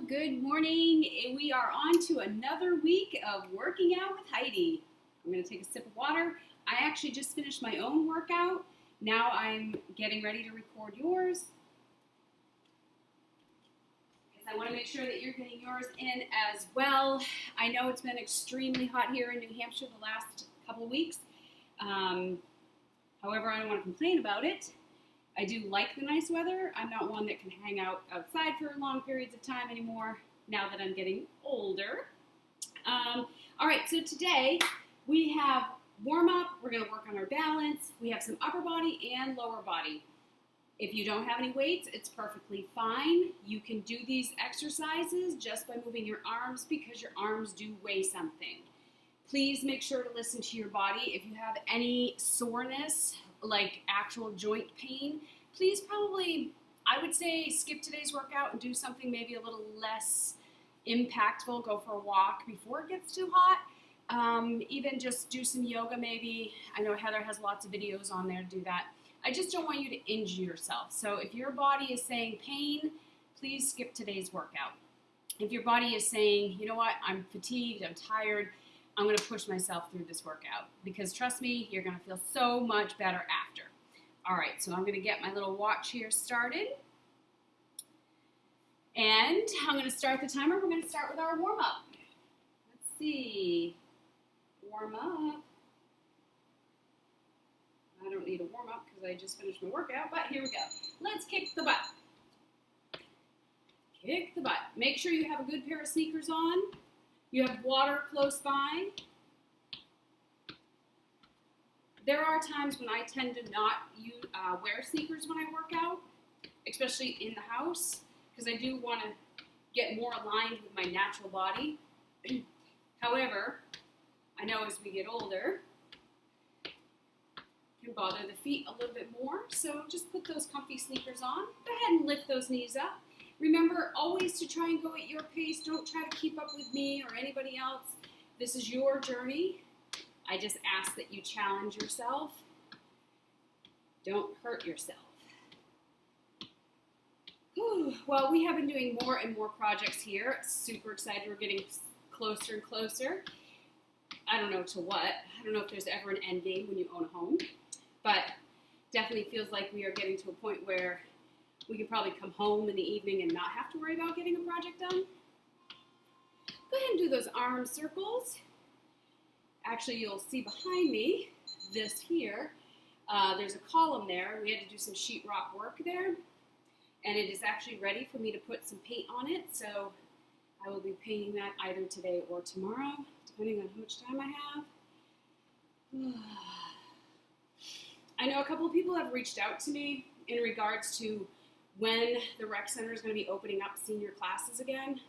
Good morning. We are on to another week of working out with Heidi. I'm going to take a sip of water. I actually just finished my own workout. Now I'm getting ready to record yours, because I want to make sure that you're getting yours in as well. I know it's been extremely hot here in New Hampshire the last couple of weeks. However, I don't want to complain about it. I do like the nice weather. I'm not one that can hang out outside for long periods of time anymore now that I'm getting older. All right, so today we have warm up. We're going to work on our balance. We have some upper body and lower body. If you don't have any weights, it's perfectly fine. You can do these exercises just by moving your arms because your arms do weigh something. Please make sure to listen to your body. If you have any soreness, like actual joint pain, please probably, I would say, skip today's workout and do something maybe a little less impactful. Go for a walk before it gets too hot. Even just do some yoga maybe. I know Heather has lots of videos on there to do that. I just don't want you to injure yourself. So if your body is saying pain, please skip today's workout. If your body is saying, you know what, I'm fatigued, I'm tired, I'm going to push myself through this workout, because trust me, you're going to feel so much better after. All right, so I'm going to get my little watch here started. And I'm going to start the timer. We're going to start with our warm-up. Let's see. Warm up. I don't need a warm-up because I just finished my workout, but here we go. Let's kick the butt. Kick the butt. Make sure you have a good pair of sneakers on. You have water close by. There are times when I tend to not wear sneakers when I work out, especially in the house, because I do want to get more aligned with my natural body. However, I know as we get older, it can bother the feet a little bit more, so just put those comfy sneakers on. Go ahead and lift those knees up. Remember always to try and go at your pace. Don't try to keep up with me or anybody else. This is your journey. I just ask that you challenge yourself. Don't hurt yourself. Whew. Well, we have been doing more and more projects here. Super excited. We're getting closer and closer. I don't know to what. I don't know if there's ever an end game when you own a home. But definitely feels like we are getting to a point where we can probably come home in the evening and not have to worry about getting a project done. Go ahead and do those arm circles. Actually, you'll see behind me, this here, there's a column there. We had to do some sheetrock work there. And it is actually ready for me to put some paint on it. So I will be painting that either today or tomorrow, depending on how much time I have. I know a couple of people have reached out to me in regards to when the rec center is going to be opening up senior classes again.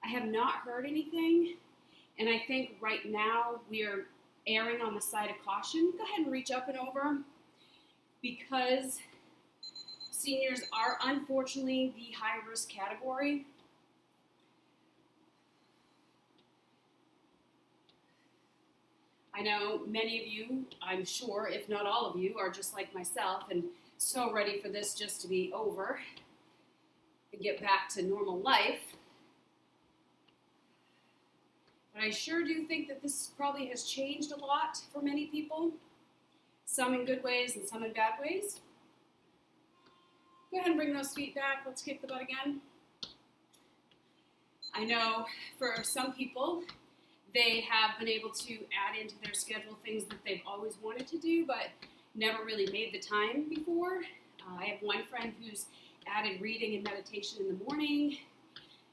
I have not heard anything, and I think right now we are erring on the side of caution. Go ahead and reach up and over, because seniors are unfortunately the high-risk category. I know many of you, I'm sure, if not all of you, are just like myself and so ready for this just to be over and get back to normal life. But I sure do think that this probably has changed a lot for many people, some in good ways and some in bad ways. Go ahead and bring those feet back. Let's kick the butt again. I know for some people, they have been able to add into their schedule things that they've always wanted to do, but never really made the time before. I have one friend who's added reading and meditation in the morning.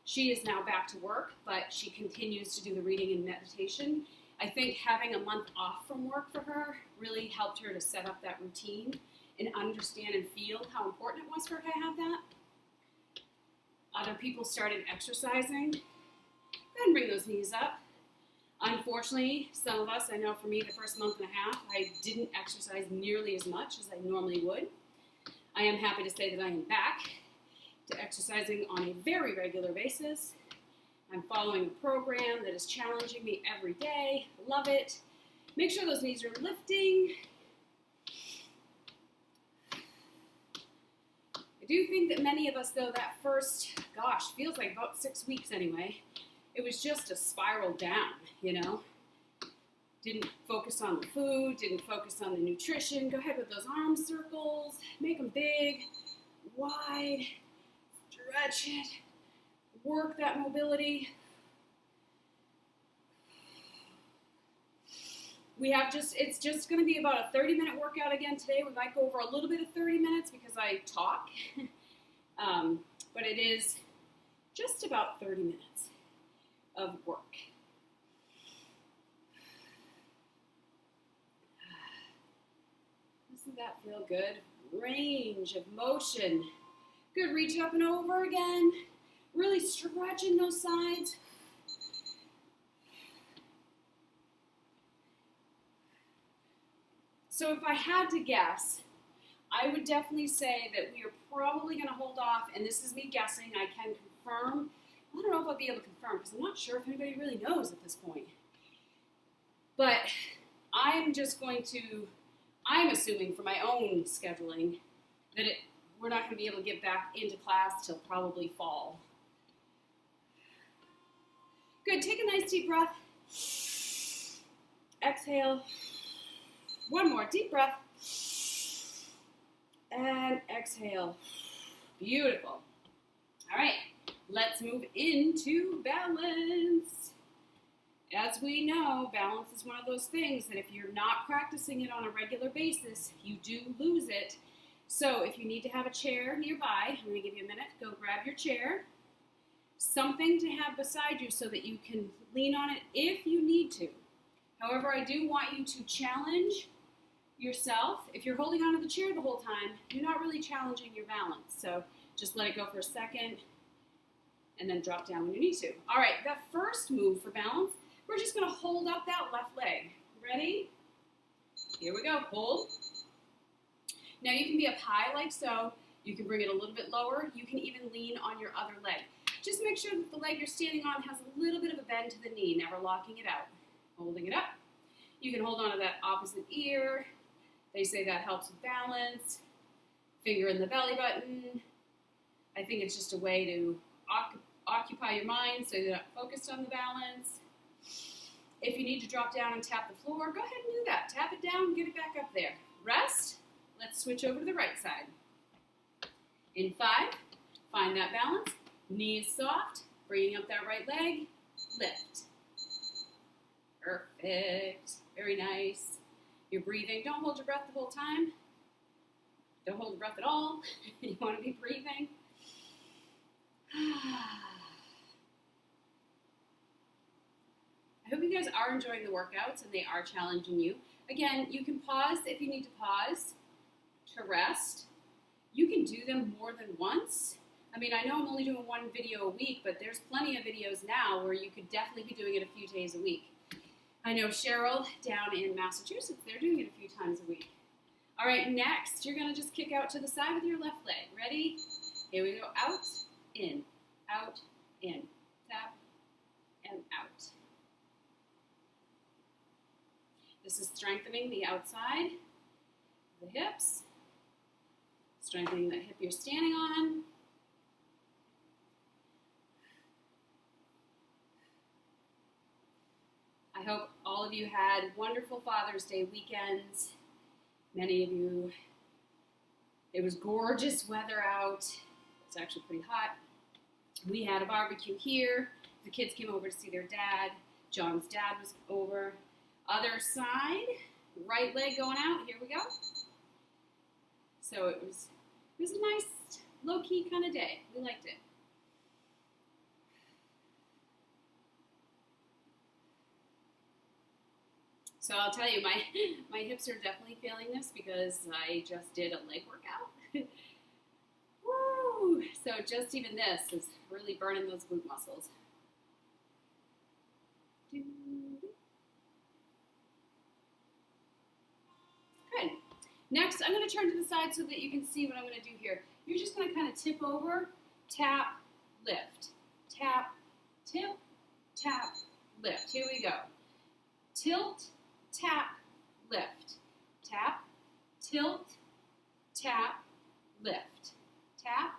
She is now back to work, but she continues to do the reading and meditation. I think having a month off from work for her really helped her to set up that routine and understand and feel how important it was for her to have that. Other people started exercising. Go ahead and bring those knees up. Unfortunately, some of us, I know for me, the first month and a half, I didn't exercise nearly as much as I normally would. I am happy to say that I am back to exercising on a very regular basis. I'm following a program that is challenging me every day. Love it. Make sure those knees are lifting. I do think that many of us, though, that first, gosh, feels like about 6 weeks anyway, it was just a spiral down, you know? Didn't focus on the food, didn't focus on the nutrition. Go ahead with those arm circles, make them big, wide, stretch it, work that mobility. It's just going to be about a 30-minute workout again today. We might go over a little bit of 30 minutes because I talk, but it is just about 30 minutes of work. Doesn't that feel good? Range of motion. Good, reach up and over again. Really stretching those sides. So if I had to guess, I would definitely say that we are probably going to hold off, and this is me guessing, I can confirm. I don't know if I'll be able to confirm because I'm not sure if anybody really knows at this point. But I'm assuming for my own scheduling that we're not going to be able to get back into class till probably fall. Good, take a nice deep breath. Exhale. One more deep breath. And exhale. Beautiful. All right, let's move into balance. As we know, balance is one of those things that if you're not practicing it on a regular basis, you do lose it. So if you need to have a chair nearby, I'm going to give you a minute. Go grab your chair. Something to have beside you so that you can lean on it if you need to. However, I do want you to challenge yourself. If you're holding onto the chair the whole time, you're not really challenging your balance. So just let it go for a second and then drop down when you need to. All right, the first move for balance, we're just going to hold up that left leg. Ready? Here we go. Hold. Now you can be up high like so. You can bring it a little bit lower. You can even lean on your other leg. Just make sure that the leg you're standing on has a little bit of a bend to the knee, never locking it out. Holding it up. You can hold on to that opposite ear. They say that helps with balance. Finger in the belly button. I think it's just a way to occupy your mind so you're not focused on the balance. If you need to drop down and tap the floor, go ahead and do that. Tap it down, get it back up there. Rest. Let's switch over to the right side. In 5, find that balance. Knees soft, bringing up that right leg. Lift. Perfect. Very nice. You're breathing. Don't hold your breath the whole time. Don't hold your breath at all. You want to be breathing. I hope you guys are enjoying the workouts and they are challenging you. Again, you can pause if you need to pause to rest. You can do them more than once. I mean, I know I'm only doing one video a week, but there's plenty of videos now where you could definitely be doing it a few days a week. I know Cheryl down in Massachusetts, they're doing it a few times a week. All right, next, you're going to just kick out to the side with your left leg. Ready? Here we go. Out, in, tap, and out. This is strengthening the outside, the hips, strengthening that hip you're standing on. I hope all of you had wonderful Father's Day weekends. Many of you, it was gorgeous weather out. It's actually pretty hot. We had a barbecue here. The kids came over to see their dad. John's dad was over. Other side, right leg going out. Here we go. So it was a nice, low-key kind of day. We liked it. So I'll tell you, my hips are definitely feeling this because I just did a leg workout. Woo! So just even this is really burning those glute muscles. Good. Next, I'm going to turn to the side so that you can see what I'm going to do here. You're just going to kind of tip over, tap, lift. Tap, tip, tap, lift. Here we go. Tilt, tap, lift. Tap, tilt, tap, lift. Tap,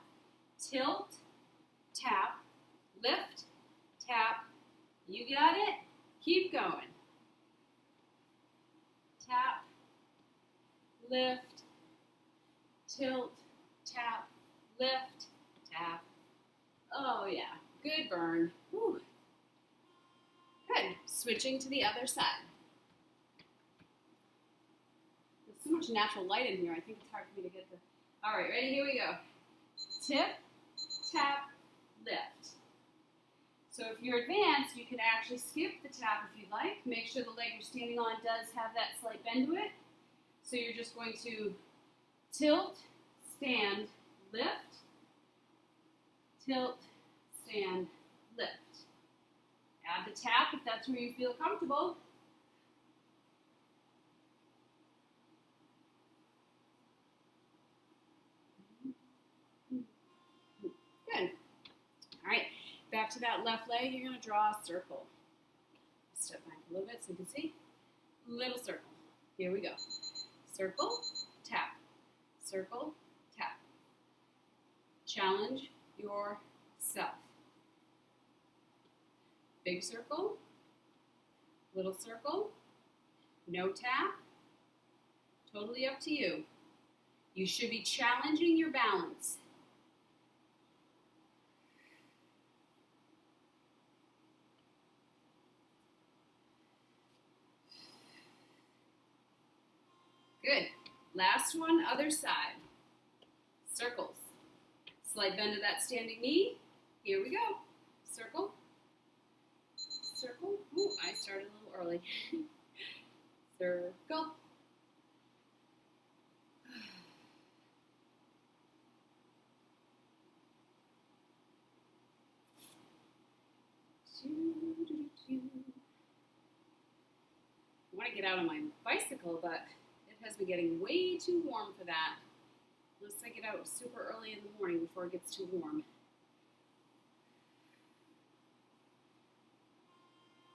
lift, tap, you got it, keep going. Tap, lift, tilt, tap, lift, tap. Oh yeah, good burn. Whew. Good, switching to the other side. There's so much natural light in here, I think it's hard for me to get the... All right, ready, here we go. Tip, tap, lift. So if you're advanced, you can actually skip the tap if you'd like. Make sure the leg you're standing on does have that slight bend to it. So you're just going to tilt, stand, lift, tilt, stand, lift. Add the tap if that's where you feel comfortable. Good. All right, back to that left leg. You're going to draw a circle. Step back a little bit so you can see. Little circle. Here we go. Circle, tap. Circle, tap. Challenge yourself. Big circle, little circle, no tap. Totally up to you. You should be challenging your balance. Good. Last one, other side. Circles. Slight bend of that standing knee. Here we go. Circle. Circle. Ooh, I started a little early. Circle. I want to get out on my bicycle, but it has been getting way too warm for that. Unless I get out super early in the morning before it gets too warm.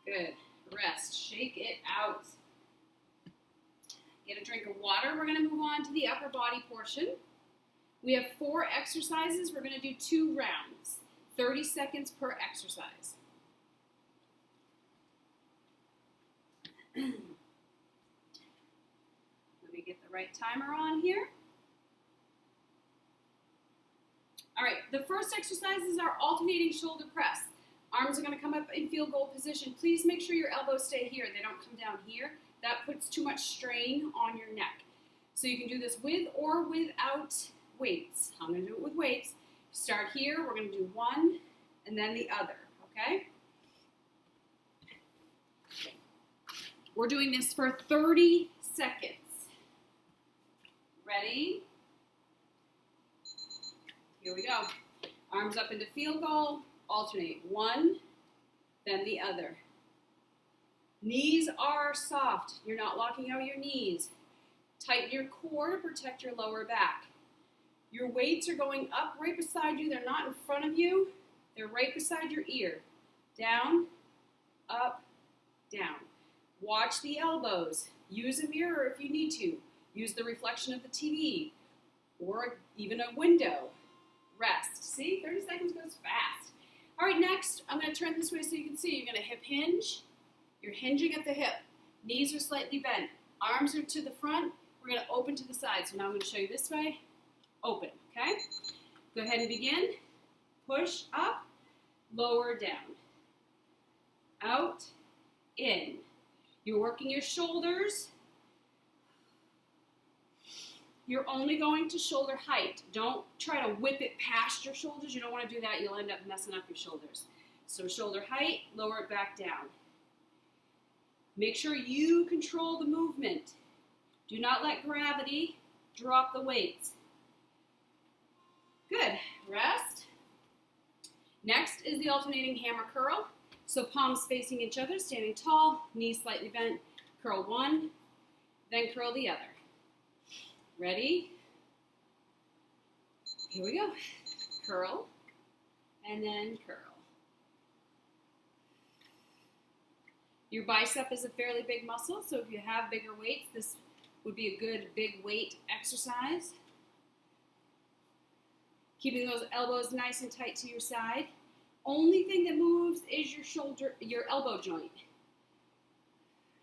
Good. Rest. Shake it out. Get a drink of water. We're going to move on to the upper body portion. We have 4 exercises. We're going to do 2 rounds. 30 seconds per exercise. Let me get the right timer on here. All right, the first exercises are alternating shoulder press. Arms are going to come up in field goal position. Please make sure your elbows stay here. They don't come down here. That puts too much strain on your neck. So you can do this with or without weights. I'm going to do it with weights. Start here. We're going to do one and then the other, okay? We're doing this for 30 seconds. Ready? Here we go. Arms up into field goal. Alternate. One, then the other. Knees are soft. You're not locking out your knees. Tighten your core to protect your lower back. Your weights are going up right beside you. They're not in front of you. They're right beside your ear. Down, up, down. Watch the elbows. Use a mirror if you need to. Use the reflection of the TV or even a window. Rest. See, 30 seconds goes fast. All right, next, I'm going to turn this way so you can see. You're going to hip hinge. You're hinging at the hip. Knees are slightly bent. Arms are to the front. We're going to open to the side. So now I'm going to show you this way. Open, okay? Go ahead and begin. Push up, lower down. Out, in. You're working your shoulders. You're only going to shoulder height. Don't try to whip it past your shoulders. You don't want to do that. You'll end up messing up your shoulders. So shoulder height, lower it back down. Make sure you control the movement. Do not let gravity drop the weights. Good. Rest. Next is the alternating hammer curl. So palms facing each other, standing tall, knees slightly bent. Curl one, then curl the other. Ready? Here we go. Curl, and then curl. Your bicep is a fairly big muscle, so if you have bigger weights, this would be a good big weight exercise. Keeping those elbows nice and tight to your side. Only thing that moves is your elbow joint.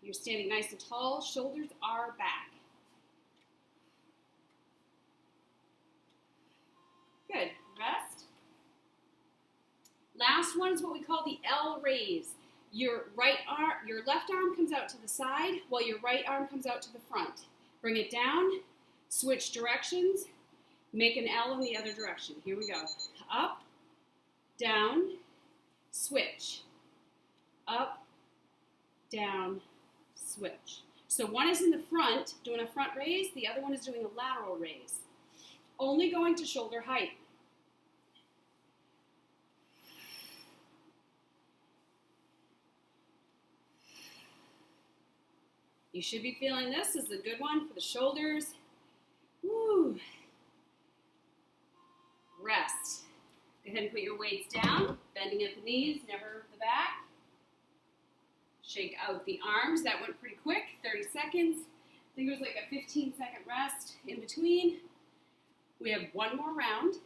You're standing nice and tall, shoulders are back. Good, rest. Last one is what we call the L raise. Your left arm comes out to the side while your right arm comes out to the front. Bring it down, switch directions, make an L in the other direction. Here we go. Up, down, switch. Up, down, switch. So one is in the front, doing a front raise, the other one is doing a lateral raise. Only going to shoulder height. You should be feeling this. This is a good one for the shoulders. Woo. Rest. Go ahead and put your weights down, bending at the knees, never the back. Shake out the arms. That went pretty quick, 30 seconds. I think it was like a 15-second rest in between. We have one more round.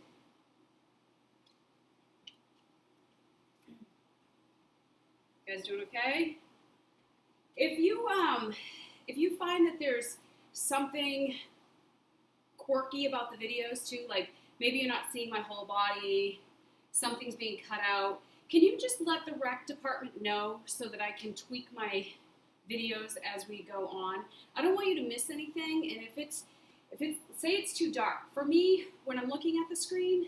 You guys doing okay? If you find that there's something quirky about the videos too, like maybe you're not seeing my whole body, something's being cut out, can you just let the rec department know so that I can tweak my videos as we go on? I don't want you to miss anything, and if it's say it's too dark. For me, when I'm looking at the screen,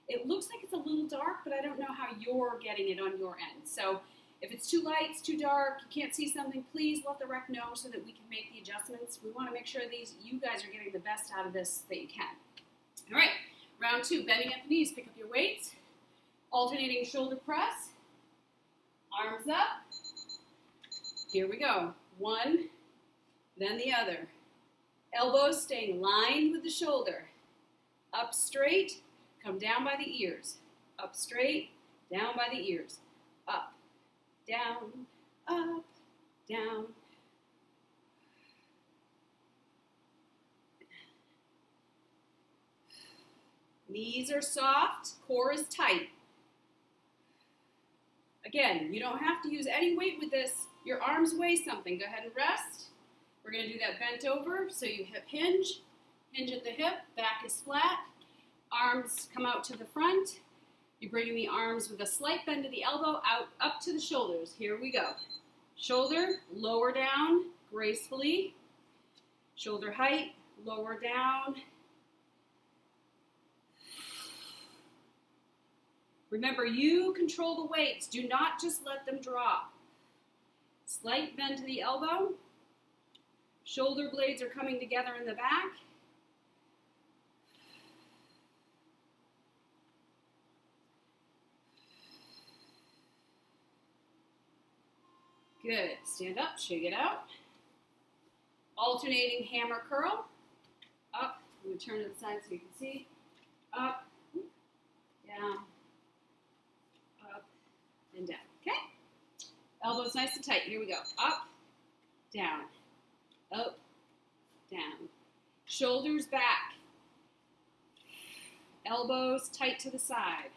it looks like it's a little dark, but I don't know how you're getting it on your end. So if it's too light, it's too dark, you can't see something, please let the rec know so that we can make the adjustments. We want to make sure you guys are getting the best out of this that you can. All right, round 2, bending at the knees, pick up your weights, alternating shoulder press, arms up. Here we go. One, then the other. Elbows staying lined with the shoulder. Up straight, come down by the ears. Up straight, down by the ears. Up, down, up, down. Knees are soft, core is tight. Again, you don't have to use any weight with this. Your arms weigh something. Go ahead and rest. We're going to do that bent over, so you hip hinge at the hip, back is flat, arms come out to the front. You're bringing the arms with a slight bend to the elbow out up to the shoulders. Here we go. Shoulder, lower down gracefully. Shoulder height, lower down. Remember, you control the weights. Do not just let them drop. Slight bend to the elbow. Shoulder blades are coming together in the back. Good. Stand up, shake it out. Alternating hammer curl. Up. I'm going to turn to the side so you can see. Up, down, up, and down. Okay? Elbows nice and tight. Here we go. Up, down, up, down. Shoulders back. Elbows tight to the side.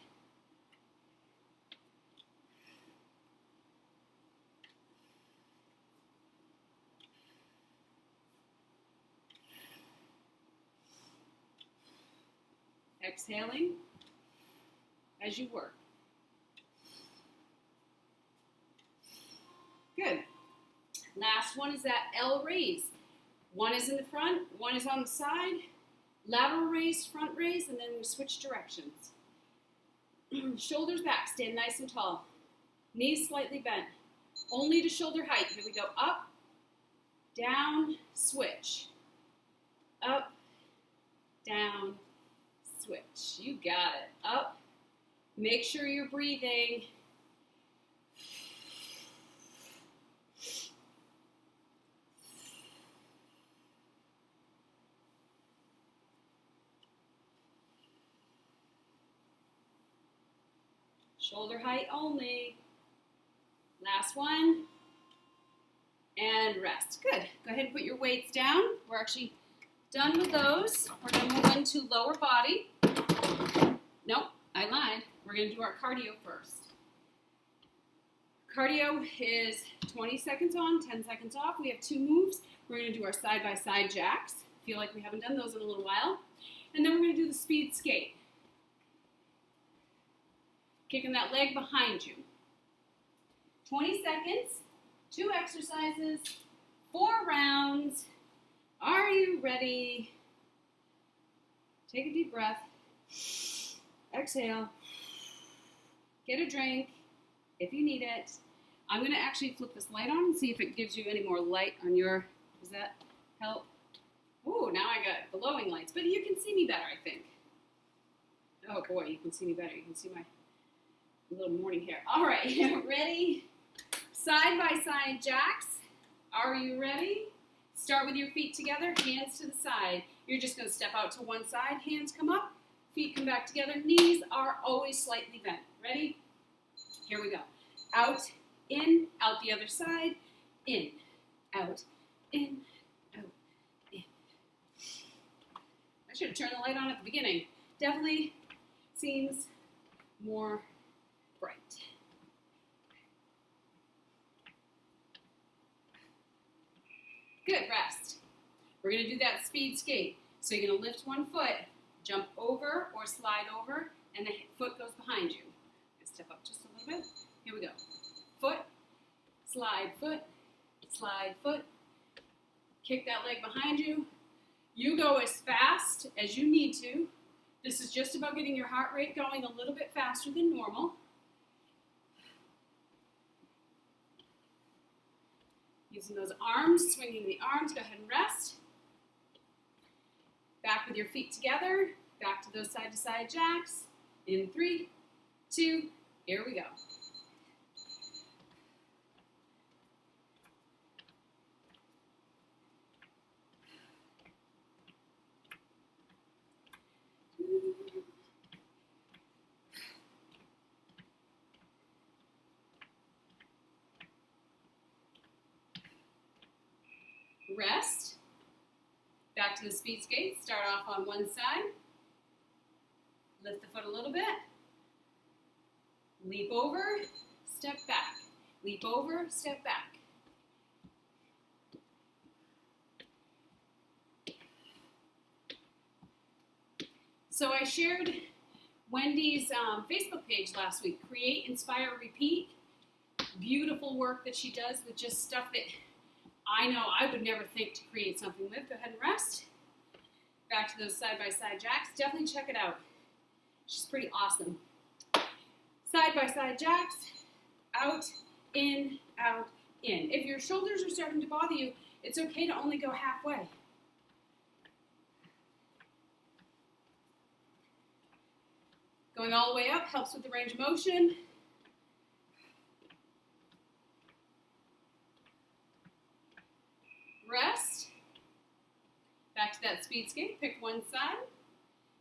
Exhaling as you work. Good. Last one is that L raise. One is in the front, one is on the side. Lateral raise, front raise, and then we switch directions. Shoulders back, stand nice and tall. Knees slightly bent. Only to shoulder height. Here we go. Up, down, switch. Up, down, switch. You got it. Up. Make sure you're breathing. Shoulder height only. Last one. And rest. Good. Go ahead and put your weights down. We're actually done with those. We're going to move into lower body. Nope, I lied. We're going to do our cardio first. Cardio is 20 seconds on, 10 seconds off. We have 2 moves. We're going to do our side-by-side jacks. Feel like we haven't done those in a little while. And then we're going to do the speed skate. Kicking that leg behind you. 20 seconds, 2 exercises, 4 rounds. Are you ready? Take a deep breath. Exhale. Get a drink if you need it. I'm going to actually flip this light on and see if it gives you any more light on your, does that help? Ooh, now I got glowing lights, but you can see me better, I think. Oh boy, you can see me better. You can see my little morning hair. All right, ready? Side-by-side jacks. Are you ready? Start with your feet together, hands to the side. You're just going to step out to one side, hands come up, feet come back together, knees are always slightly bent. Ready? Here we go. Out, in, out the other side, in, out, in, out, in. I should have turned the light on at the beginning. Definitely seems more bright. Good, rest. We're going to do that speed skate. So you're going to lift one foot, jump over or slide over, and the foot goes behind you. Step up just a little bit. Here we go. Foot, slide, foot, kick that leg behind you. You go as fast as you need to. This is just about getting your heart rate going a little bit faster than normal. Using those arms, swinging the arms, go ahead and rest. Back with your feet together, back to those side-to-side jacks. In 3, 2, here we go. Rest. Back to the speed skate. Start off on one side. Lift the foot a little bit. Leap over, step back. Leap over, step back. So I shared Wendy's Facebook page last week, Create, Inspire, Repeat. Beautiful work that she does with just stuff that I know I would never think to create something with. Go ahead and rest. Back to those side-by-side jacks. Definitely check it out. She's pretty awesome. Side-by-side jacks. Out, in, out, in. If your shoulders are starting to bother you, it's okay to only go halfway. Going all the way up helps with the range of motion. Rest. Back to that speed skate. Pick one side.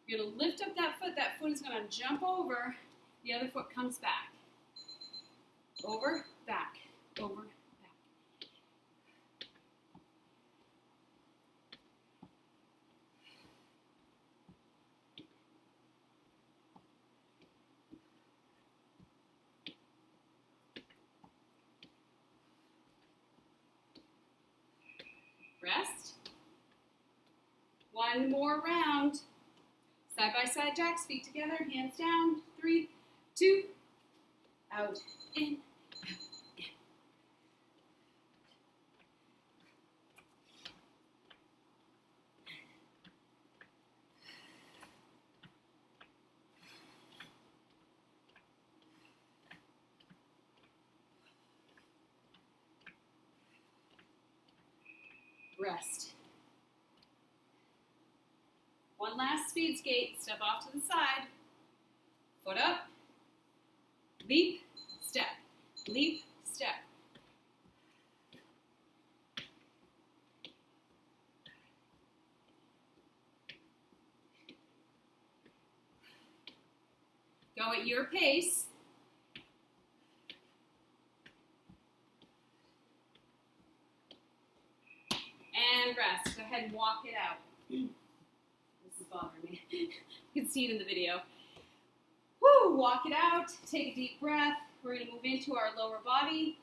You're going to lift up that foot. That foot is going to jump over. The other foot comes back. Over, back, over, back. Rest. One more round. Side-by-side jacks, feet together, hands down. 3, 2, out, in, out, in. Rest. One last speed skate. Step off to the side. Foot up. Leap, step. Leap, step. Go at your pace. And rest. Go ahead and walk it out. This is bothering me. You can see it in the video. Woo! Walk it out. Take a deep breath. we're going to move into our lower body.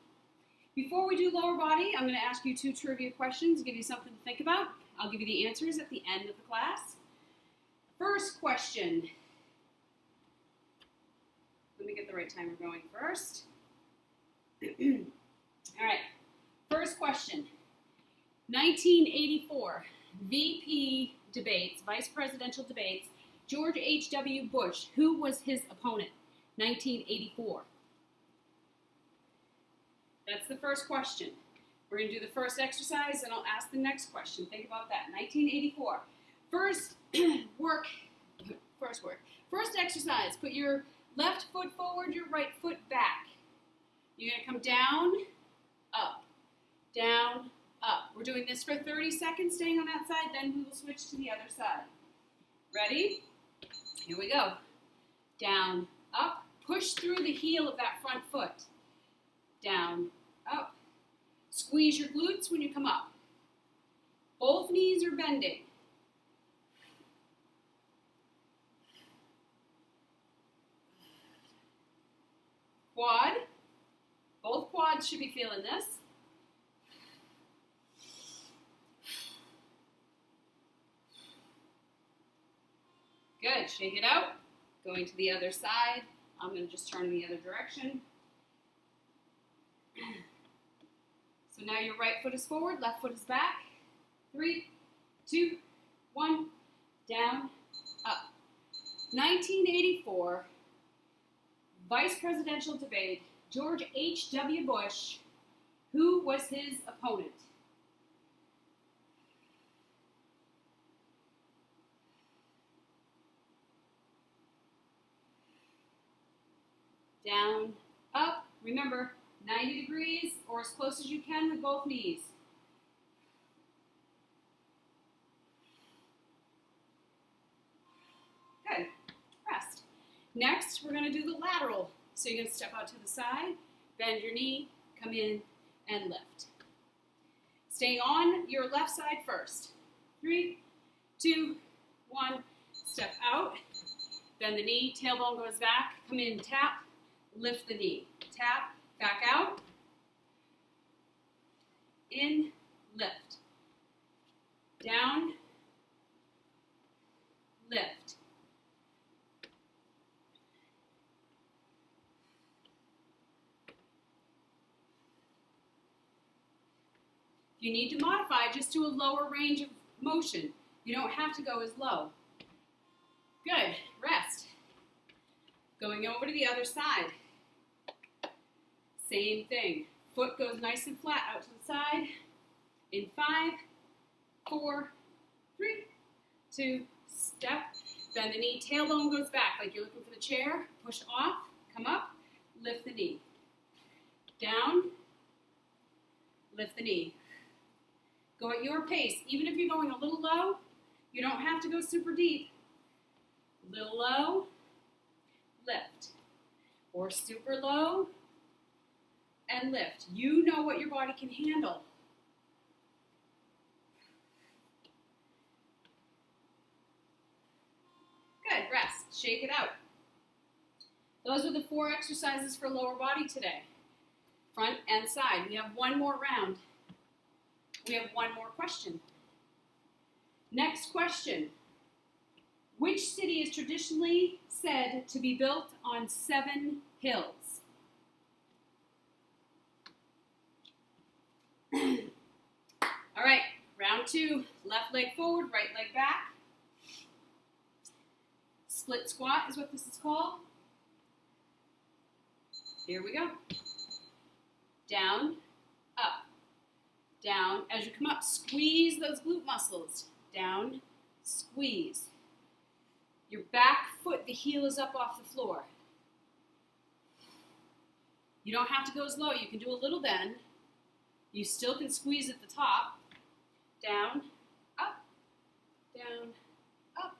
Before we do lower body, I'm going to ask you 2 trivia questions, give you something to think about. I'll give you the answers at the end of the class. First question. Let me get the right timer going first. All right, first question. 1984, VP debates, vice presidential debates, George H.W. Bush. Who was his opponent? 1984. That's the first question. We're going to do the first exercise, and I'll ask the next question. Think about that. 1984. First exercise. Put your left foot forward, your right foot back. You're going to come down, up, down, up. We're doing this for 30 seconds, staying on that side, then we will switch to the other side. Ready? Here we go. Down, up. Push through the heel of that front foot. Down, up. Squeeze your glutes when you come up. Both knees are bending. Quad. Both quads should be feeling this. Good. Shake it out. Going to the other side. I'm going to just turn in the other direction. So now your right foot is forward, left foot is back. 3, 2, 1, down, up. 1984, vice presidential debate, George H.W. Bush. Who was his opponent? Down, up. Remember, 90 degrees or as close as you can with both knees. Good. Rest. Next, we're going to do the lateral. So you're going to step out to the side, bend your knee, come in, and lift. Staying on your left side first. 3, 2, 1. Step out, bend the knee, tailbone goes back, come in, tap, lift the knee. Tap, back out, in, lift. Down, lift. You need to modify just to a lower range of motion. You don't have to go as low. Good. Rest. Going over to the other side. Same thing. Foot goes nice and flat out to the side. In 5, 4, 3, 2, step. Bend the knee. Tailbone goes back like you're looking for the chair. Push off. Come up. Lift the knee. Down. Lift the knee. Go at your pace. Even if you're going a little low, you don't have to go super deep. Little low, lift. Or super low, and lift. You know what your body can handle. Good, rest, shake it out. Those are the 4 exercises for lower body today. Front and side. We have one more round. We have one more question. Next question. Which city is traditionally said to be built on 7 hills? All right, round 2. Left leg forward, right leg back. Split squat is what this is called. Here we go. Down, up, down. As you come up, squeeze those glute muscles. Down, squeeze. Your back foot, the heel is up off the floor. You don't have to go as low. You can do a little bend. You still can squeeze at the top. Down, up, down, up.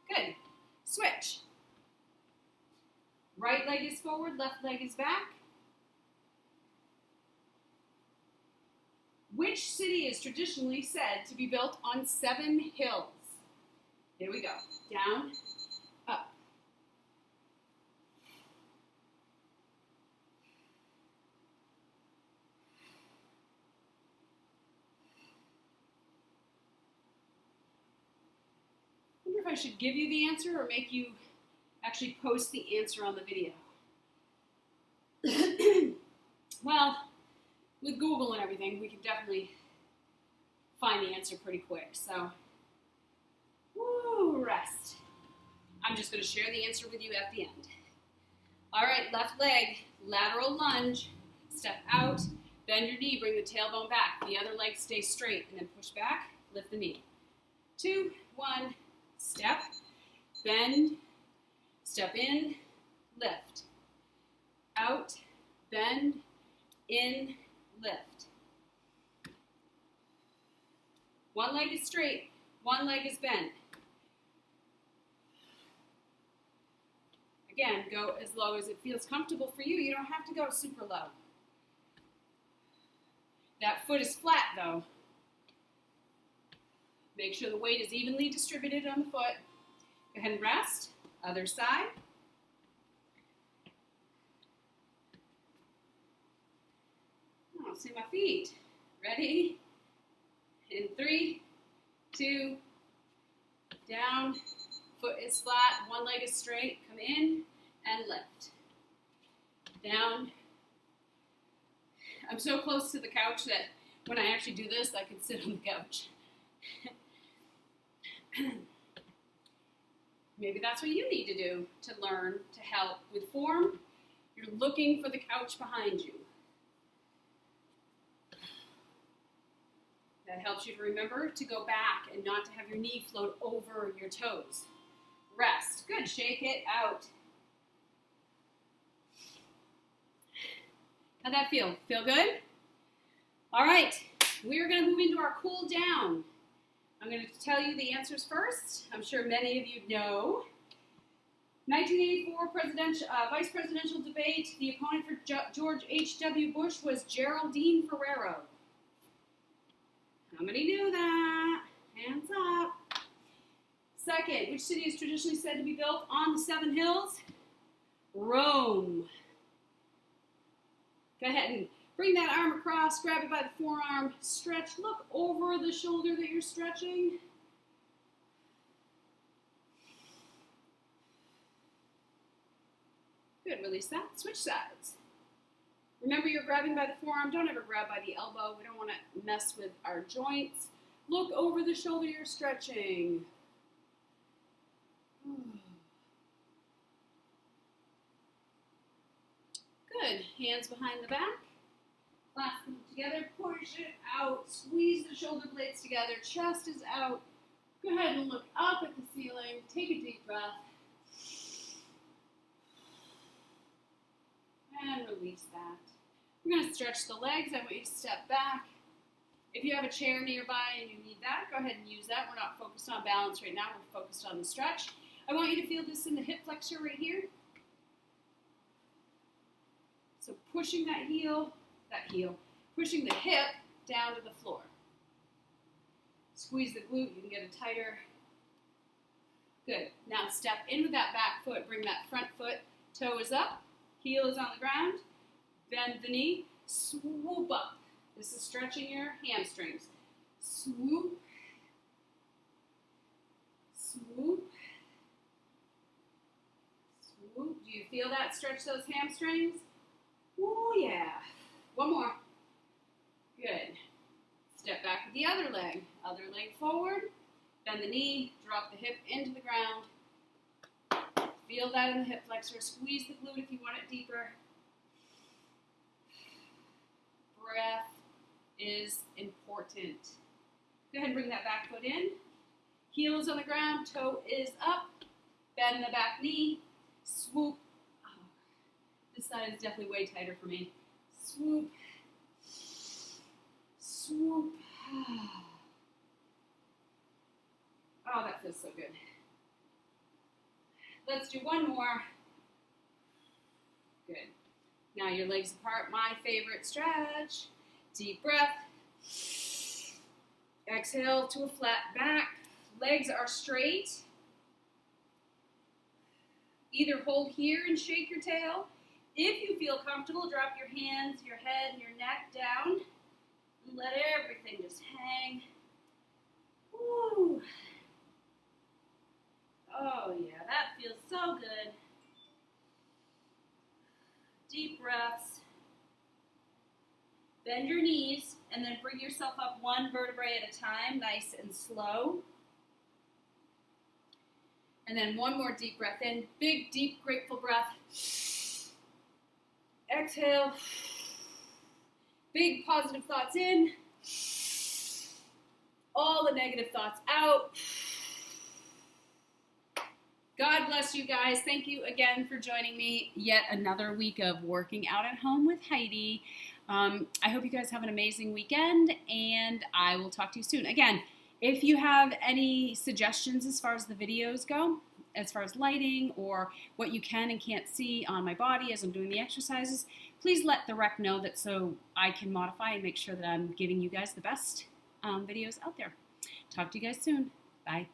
Good. Switch. Right leg is forward, left leg is back. Which city is traditionally said to be built on 7 hills? Here we go. Down, up. I wonder if I should give you the answer or make you actually post the answer on the video. Well, with Google and everything, we can definitely find the answer pretty quick. So, woo, rest. I'm just going to share the answer with you at the end. All right, left leg, lateral lunge, step out, bend your knee, bring the tailbone back. The other leg stays straight, and then push back, lift the knee. 2, 1, step, bend, step in, lift. Out, bend, in, lift. One leg is straight, one leg is bent. Again, go as low as it feels comfortable for you. You don't have to go super low. That foot is flat though. Make sure the weight is evenly distributed on the foot. Go ahead and rest. Other side. Oh, see my feet. Ready? In 3, 2, down. Foot is flat. One leg is straight. Come in and lift. Down. I'm so close to the couch that when I actually do this, I can sit on the couch. Maybe that's what you need to do to learn to help with form. You're looking for the couch behind you. That helps you to remember to go back and not to have your knee float over your toes. Rest. Good. Shake it out. How'd that feel? Feel good? All right. We're going to move into our cool down. I'm going to tell you the answers first. I'm sure many of you know. 1984 vice presidential debate. The opponent for George H.W. Bush was Geraldine Ferrero. How many knew that? Hands up. Second, which city is traditionally said to be built on the 7 hills? Rome. Go ahead and bring that arm across, grab it by the forearm, stretch, look over the shoulder that you're stretching. Good, release that. Switch sides. Remember you're grabbing by the forearm. Don't ever grab by the elbow. We don't want to mess with our joints. Look over the shoulder you're stretching. Good. Hands behind the back. Clasp them together. Push it out. Squeeze the shoulder blades together. Chest is out. Go ahead and look up at the ceiling. Take a deep breath. And release that. We're going to stretch the legs. I want you to step back. If you have a chair nearby and you need that, go ahead and use that. We're not focused on balance right now. We're focused on the stretch. I want you to feel this in the hip flexor right here. So pushing pushing the hip down to the floor. Squeeze the glute. You can get it tighter. Good. Now step in with that back foot. Bring that front foot. Toe is up. Heel is on the ground. Bend the knee. Swoop up. This is stretching your hamstrings. Swoop. Swoop. Swoop. Do you feel that stretch those hamstrings? Oh yeah. One more. Good. Step back with the other leg. Other leg forward. Bend the knee. Drop the hip into the ground. Feel that in the hip flexor. Squeeze the glute if you want it deeper. Breath is important. Go ahead and bring that back foot in. Heel is on the ground. Toe is up. Bend the back knee. Swoop. Oh, this side is definitely way tighter for me. Swoop. Swoop. Oh, that feels so good. Let's do one more. Good. Now your legs apart. My favorite stretch. Deep breath. Exhale to a flat back. Legs are straight. Either hold here and shake your tail. If you feel comfortable, drop your hands, your head, and your neck down. And let everything just hang. Woo. Oh yeah, that feels so good. Deep breaths. Bend your knees and then bring yourself up one vertebrae at a time, nice and slow. And then one more deep breath in. Big, deep, grateful breath. Exhale. Big positive thoughts in. All the negative thoughts out. God bless you guys. Thank you again for joining me. Yet another week of working out at home with Heidi. I hope you guys have an amazing weekend, and I will talk to you soon. Again, if you have any suggestions as far as the videos go, as far as lighting or what you can and can't see on my body as I'm doing the exercises, please let the rec know that so I can modify and make sure that I'm giving you guys the best videos out there. Talk to you guys soon. Bye.